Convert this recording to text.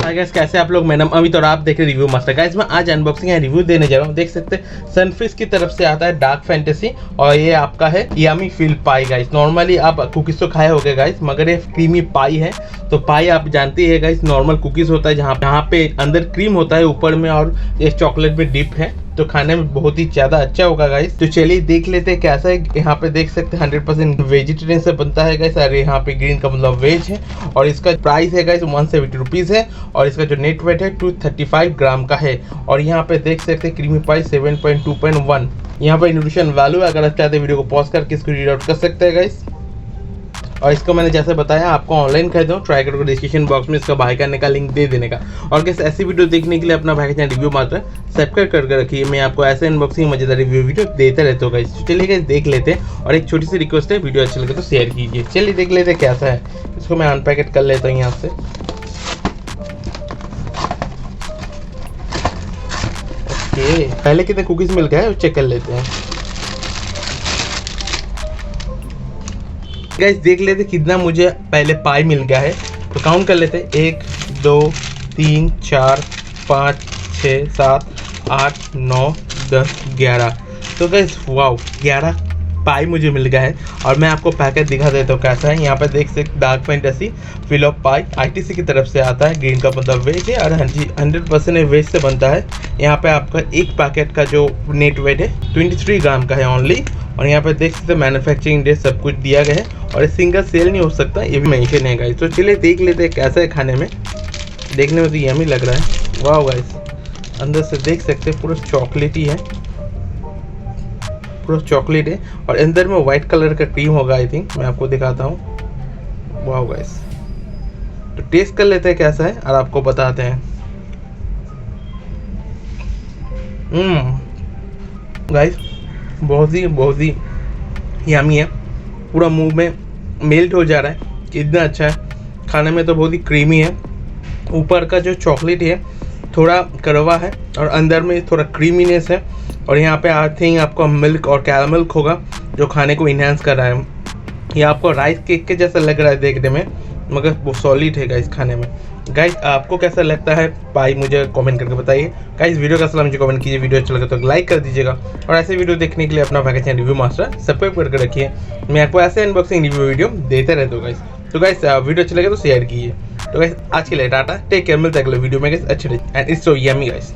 Hi guys, कैसे आप लोग। मैडम अमित और आप देख रहे रिव्यू मास्टर। गाइस मैं आज अनबॉक्सिंग या रिव्यू देने जा रहा हूँ। देख सकते हैं सनफिश की तरफ से आता है डार्क फैंटेसी और ये आपका है यम्मी फील पाई। गाइस नॉर्मली आप कुकीज तो खाए होगे गाइस, मगर ये क्रीमी पाई है। तो पाई आप जानते हैं गाइस, नॉर्मल कुकीज होता है जहाँ पे अंदर क्रीम होता है ऊपर में और ये चॉकलेट में डिप है, तो खाने में बहुत ही ज़्यादा अच्छा होगा गाइस। तो चलिए देख लेते हैं कैसा है। यहाँ पे देख सकते हैं 100% वेजिटेरियन से बनता है गाइस, और यहाँ पे ग्रीन का मतलब वेज है। और इसका प्राइस है गाइस 170 रुपीज़ है और इसका जो नेट वेट है 235 ग्राम का है। और यहाँ पे देख सकते हैं क्रीमी पाई 7.2.1। यहाँ पे न्यूट्रिशन वैल्यू, अगर आप चाहते हैं वीडियो को पॉज करके इसको रीड आउट कर सकते हैं गाइस। और इसको मैंने जैसे बताया आपको ऑनलाइन खरीदो, ट्राई करो, डिस्क्रिप्शन बॉक्स में इसका बाय करने का लिंक दे देने का। और कैसे ऐसी वीडियो देखने के लिए अपना भाई चैनल रिव्यू मास्टर सब्सक्राइब करके रखिए। मैं आपको ऐसे अनबॉक्सिंग मजेदार रिव्यू वीडियो देते रहता हूँ गाइस। चलिए गाइस देख लेते हैं, और एक छोटी सी रिक्वेस्ट है, वीडियो अच्छा लगे तो शेयर कीजिए। चलिए देख लेते हैं कैसा है। इसको मैं अनपैकेट कर लेता हूँ यहाँ से। ओके, पहले कितने कुकीज मिल गए चेक कर लेते हैं गाइस। देख लेते कितना मुझे पहले पाई मिल गया है, तो काउंट कर लेते। 1 2 3 4 5 6 7 8 9 10 11। तो गाइस वाओ 11 पाई मुझे मिल गया है। और मैं आपको पैकेट दिखा देता हूँ कैसा है। यहाँ पे देख सकते dark fantasy feel of pi ITC की तरफ से आता है। ग्रीन का मतलब वेज है और 100% वेज से बनता है। यहाँ पे आपका एक पैकेट का जो नेट वेट है 23 ग्राम का है ओनली। और यहाँ पे देख सकते मैन्युफैक्चरिंग डेट सब कुछ दिया गया है, और सिंगल सेल नहीं हो सकता, ये भी मेंशन है गाइस। तो चलिए देख लेते हैं कैसा है खाने में। देखने में तो यम्मी लग रहा है। वाह गाइस, अंदर से देख सकते हैं पूरा चॉकलेट ही है, पूरा चॉकलेट है। और अंदर में वाइट कलर का क्रीम होगा आई थिंक, मैं आपको दिखाता हूँ। वाह गाइस, तो टेस्ट कर लेते हैं कैसा है और आपको बताते हैं। गाइस बहुत ही यम्मी है, पूरा मुंह में मेल्ट हो जा रहा है, इतना अच्छा है। खाने में तो बहुत ही क्रीमी है। ऊपर का जो चॉकलेट है थोड़ा कड़वा है और अंदर में थोड़ा क्रीमीनेस है। और यहाँ पे आई थिंक आपको मिल्क और कैरामल होगा जो खाने को इन्हांस कर रहा है। ये आपको राइस केक के जैसा लग रहा है देखने में, मगर वो सॉलिड है गाइस खाने में। गाइस आपको कैसा लगता है पाई, मुझे कमेंट करके बताइए। गाइस वीडियो का सलाम मुझे कमेंट कीजिए, वीडियो अच्छा लगे तो लाइक कर दीजिएगा। और ऐसे वीडियो देखने के लिए अपना भाई चैनल रिव्यू मास्टर सब्सक्राइब करके रखिए। मैं आपको ऐसे अनबॉक्सिंग रिव्यू वीडियो देते रहता हूँ गाइस। तो गाइस वीडियो अच्छा लगे तो शेयर कीजिए। तो गाइस आज के लिए टाटा, टेक केयर, मिलते हैं अगले वीडियो में गाइस। अच्छे and it's so yummy guys.